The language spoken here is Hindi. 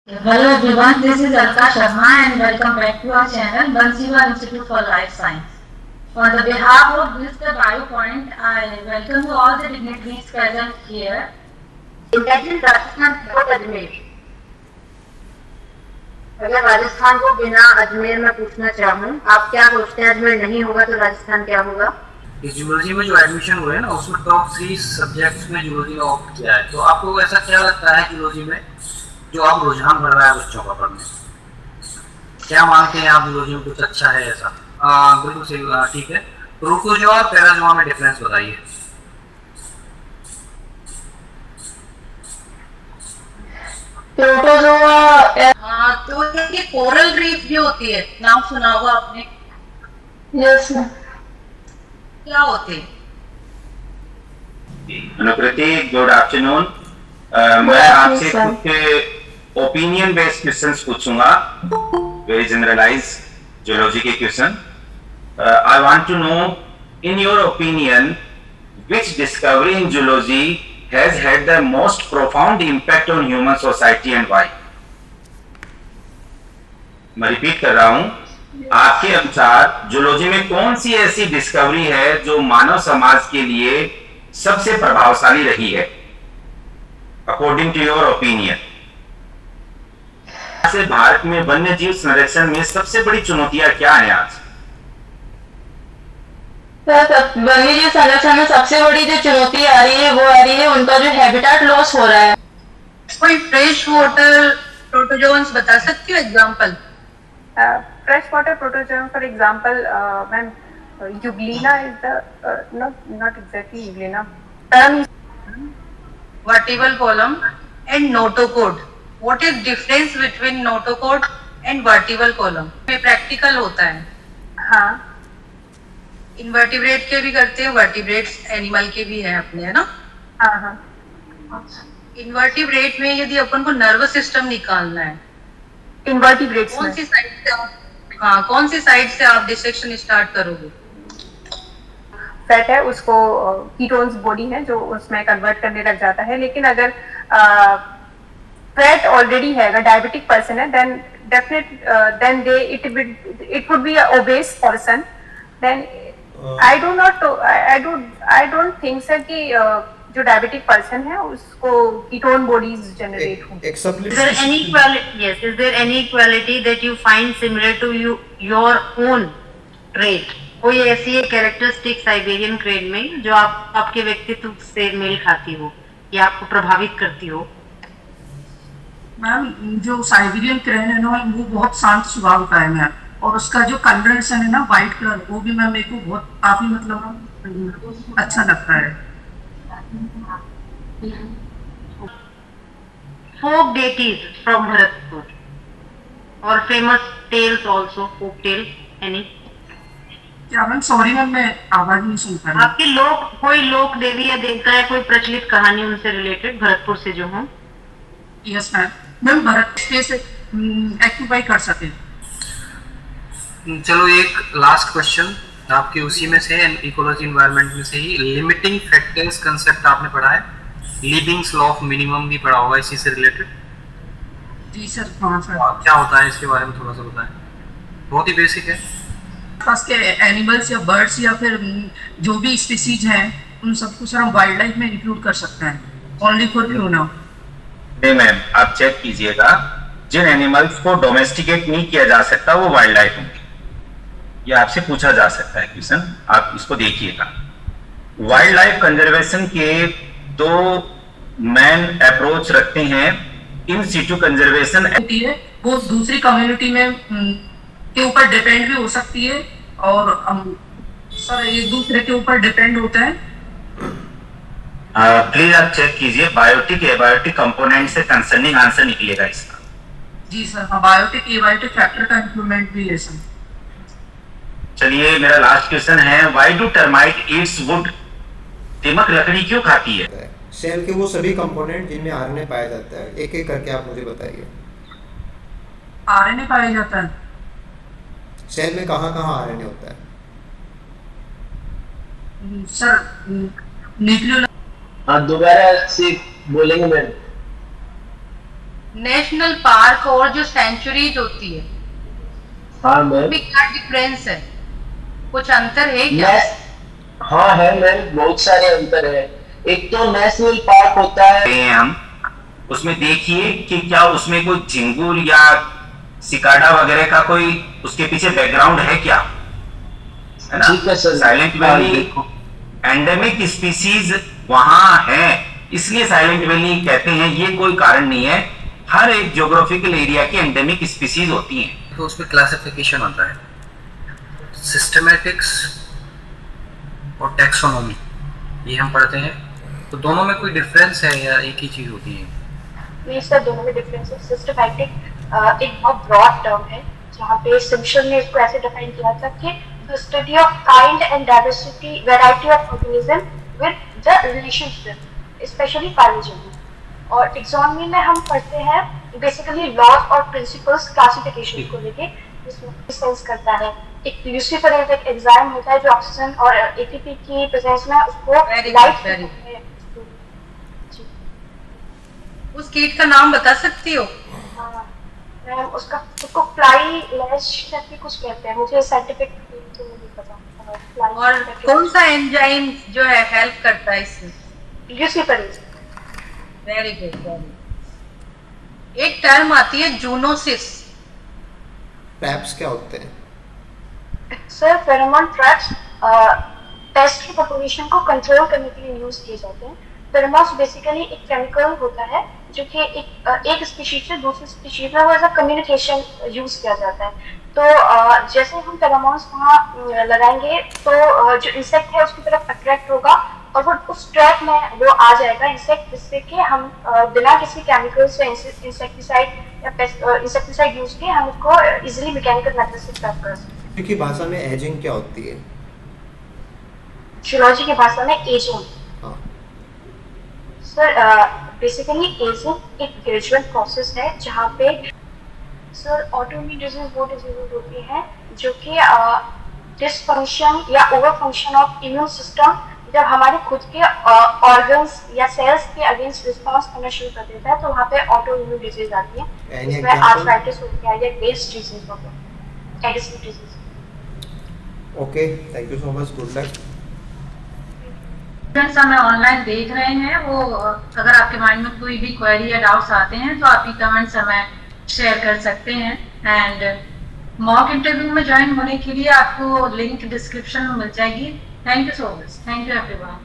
Hello everyone, this is Alka Sharma and welcome back to our channel Bansiwal Institute for Life Science. On the behalf of Vista BioPoint, I welcome you all the dignitaries present here. Intelligent Rajasthan को अजमेर। अगर राजस्थान को बिना अजमेर में पूछना चाहूँ, आप क्या सोचते हैं अजमेर नहीं होगा तो राजस्थान क्या होगा? इस जूलॉजी में जो एडमिशन हुए हैं ना उसमें टॉप 3 सब्जेक्ट्स में जूलॉजी का ऑप्ट किया है। तो आपको ऐसा क्या लगता है जूलॉजी में जो आप रुझान बढ़ रहा है बच्चों का पढ़ने, क्या मानते हैं आप जूलॉजी में कुछ अच्छा है ऐसा? बिल्कुल सही, ठीक है। प्रोटोजोआ और पैराजोआ में डिफरेंस बताइए। प्रोटोजोआ तो ये कोरल रीफ भी होती है, नाम सुना होगा आपने? यस। क्या होते हैं? Anukriti, good afternoon. मैं आपसे कुछ ओपिनियन बेस्ड क्वेश्चंस पूछूंगा, वेरी जनरलाइज जूलॉजी के question. I want to know, in your opinion, which discovery in zoology has had the most profound impact on human society and why? मैं रिपीट कर रहा हूं, आपके अनुसार जूलॉजी में कौन सी ऐसी डिस्कवरी है जो मानव समाज के लिए सबसे प्रभावशाली रही है, अकॉर्डिंग टू योर ओपिनियन? से भारत में वन्य जीव संरक्षण में सबसे बड़ी चुनौतियां क्या हैं आज? वन्य जीव संरक्षण में सबसे बड़ी जो चुनौती आ रही है वो आ रही है उनका जो हैबिटेट लॉस हो रहा है। कोई फ्रेश वाटर प्रोटोजोन्स बता सकती हो example? Fresh water protozoan, for example, ma'am, Euglena is the not exactly Euglena. Vertebral column and notochord. What is difference between notochord and vertebral column? ये प्रैक्टिकल होता है। हाँ। इनवर्टिब्रेट के भी करते हैं, वर्टिब्रेट्स एनिमल के भी है अपने, है ना? हाँ हाँ। इनवर्टिब्रेट में यदि अपन को नर्वस सिस्टम निकालना है, इनवर्टिब्रेट्स कौन सी साइड से आप, हाँ, कौन सी साइड से आप डिसेक्शन स्टार्ट करोगे? फैट है, उसको कीटोन्स बॉडी है जो उसमें कन्वर्ट करने लग जाता है। लेकिन अगर फैट ऑलरेडी है, अगर डायबिटिक पर्सन है, then then it would be a obese person, then I don't think sir कि जो डायबिटिक पर्सन है उसको कीटोन बॉडीज जनरेट होंगी। Is there any equality? Yes, is there any equality that you find similar to your own trait? कोई ऐसी कैरेक्टरिस्टिक साइबेरियन ट्रेड में जो आपके व्यक्तित्व से मेल खाती हो या आपको प्रभावित करती हो? मैम, जो साइबेरियन क्रेन है ना वो बहुत शांत स्वभाव का है मैम, और उसका जो कलरेशन है ना व्हाइट कलर, वो भी मैम मेरे को बहुत काफी मतलब अच्छा लगता है। Folk deities from Bharatpur or famous tales also, folk tales, any? क्या मैम? सॉरी मैम, मैं आवाज नहीं सुन पा रही। आपके कोई लोक देवी या देवता है, कोई प्रचलित कहानी उनसे रिलेटेड भरतपुर से जो हो? यस मैम, मैम भरत से एक्टिफाई कर सके। चलो एक लास्ट क्वेश्चन आपके उसी में से, इकोलॉजी एनवायरनमेंट में से ही, लिमिटिंग फैक्टर्स कंसेप्ट आपने पढ़ा है, लीबिंग्स लॉ ऑफ मिनिमम भी पढ़ा होगा इसी से रिलेटेड? जी सर। हाँ सर। क्या होता है इसके बारे में थोड़ा सा बताएं, बहुत ही बेसिक है। पास के एनिमल्स या बर्ड्स या फिर जो भी स्पीसीज हैं उन सबको सर हम वाइल्ड लाइफ में इंक्लूड कर सकते हैं, ओनली फॉर फ्यूना। नहीं मैम, आप चेक कीजिएगा, जिन एनिमल्स को डोमेस्टिकेट नहीं किया जा सकता वो वाइल्ड लाइफ होंगे। ये आपसे पूछा जा सकता है क्वेश्चन, आप इसको देखिएगा। वाइल्ड लाइफ कंजर्वेशन के दो मेन अप्रोच रखते हैं। इन सिटू कंजर्वेशन होती है वो दूसरी कम्युनिटी में के ऊपर डिपेंड भी हो सकती है, और सर एक दूसरे के ऊपर डिपेंड होता है। प्लीज आप चेक कीजिए, बायोटिक एबायोटिक कंपोनेंट से कंसर्निंग आंसर निकलेगा इसका। जी सर, हाँ, बायोटिक एबायोटिक फैक्टर का इंप्रूवमेंट भी है सर। चलिए मेरा लास्ट क्वेश्चन है, why do termite Yeats would? दीमक लकड़ी क्यों खाती है? सेल के वो सभी कंपोनेंट जिनमें आरएनए पाया जाता है, एक एक करके आप मुझे बताइए। आरएनए पाया जाता है सेल में? कहाँ कहाँ आरएनए होता है सर? न्यूक्लियर। हाँ, दोबारा से बोलेंगे मैम। नेशनल पार्क और जो सेंचुरीज होती है, हाँ मैम, भी क्या डिफरेंस है? कुछ अंतर है क्या? हाँ है मैम, बहुत सारे अंतर है। एक तो नेशनल पार्क होता है, हम उसमें देखिए कि क्या उसमें कोई झिंगुर या सिकाडा वगैरह का कोई उसके पीछे बैकग्राउंड है क्या, है ना? ठीक है sir. Silent valley endemic species वहां है, इसलिए साइलेंट वैली कहते हैं, ये कोई कारण नहीं है। हर एक ज्योग्राफिकल एरिया की एंडेमिक स्पीसीज होती हैं। तो उसमें क्लासिफिकेशन आता है, सिस्टमैटिक्स और टैक्सोनॉमी, ये हम पढ़ते हैं। तो दोनों में कोई डिफरेंस है या एक ही चीज होती है? नहीं सर, दोनों में डिफरेंस है। सिस्टमैटिक एक बहुत ब्रॉड टर्म है, जहाँ पे सिम्पसन ने इसको ऐसे डिफाइन किया था कि the study of kind and diversity variety of organism with the relationship specially phylogeny. और टैक्सोनॉमी में हम पढ़ते हैं बेसिकली लॉज और प्रिंसिपल्स क्लासिफिकेशन को लेके, जिसमें सेंस करता है। एक ल्यूसीफेरेज एक एंजाइम होता है जो ऑक्सीजन और एटीपी की प्रेजेंस में उसको लाइट, उस कीट का नाम बता सकती हो? उसको फ्लाई लैश करके कुछ कहते हैं, मुझे साइंटिफिक तो नहीं पता। और कौन सा एंजाइम जो है हेल्प करता है इसमें? ल्यूसीफेरेज। Very good, very. एक टर्म आती है जूनोसिस। ट्रैप्स क्या होते हैं? सर फेरोमोन ट्रैप्स पेस्ट की पॉपुलेशन को कंट्रोल करने के लिए यूज किए जाते हैं। फेरोमोन्स बेसिकली एक केमिकल होता है जो कि एक स्पीशीज से दूसरी स्पीशीज में वो एज अ कम्युनिकेशन यूज किया जाता है। तो जैसे हम फेरोमोन्स वहाँ लगाएंगे तो जो इंसेक्ट है उसकी तरफ अट्रैक्ट होगा और वो उस ट्रैप में वो आ जाएगा इंसेक्ट, जिससे कि हम बिना किसी केमिकल्स या इंसेक्टिसाइड या इंसेक्टिसाइड यूज किए हम उसको इजीली मैकेनिकल मेथड से ट्रैप कर सकते हैं। की भाषा में एजिंग क्या होती है? जियोलॉजी की भाषा में एजिंग। हाँ। सर बेसिकली एजिंग एक ग्रेजुअल प्रोसेस है जहाँ पे सर ऑटोइम्यून डिजीज वो डिजीज होती हैं जो कि डिसफंक्शन या over function of immune system जब हमारे खुद के ऑर्गन्स या सेल्स के अगेंस्ट रिस्पॉन्स करना शुरू कर देता है, तो वहाँ पे ऑटोइम्यून डिजीज आती है, जिसमें आर्थराइटिस हो गया या वेस्ट डिजीज हो गया, Addison disease. Okay, thank you so much, good luck. Students हमें ऑनलाइन देख रहे हैं, वो अगर आपके माइंड में कोई भी क्वेरी या डाउट्स आते हैं तो आप ये कमेंट्स हमें शेयर कर सकते हैं। एंड मॉक इंटरव्यू में ज्वाइन होने के लिए आपको लिंक डिस्क्रिप्शन में मिल जाएगी। Thank you so much, thank you everyone.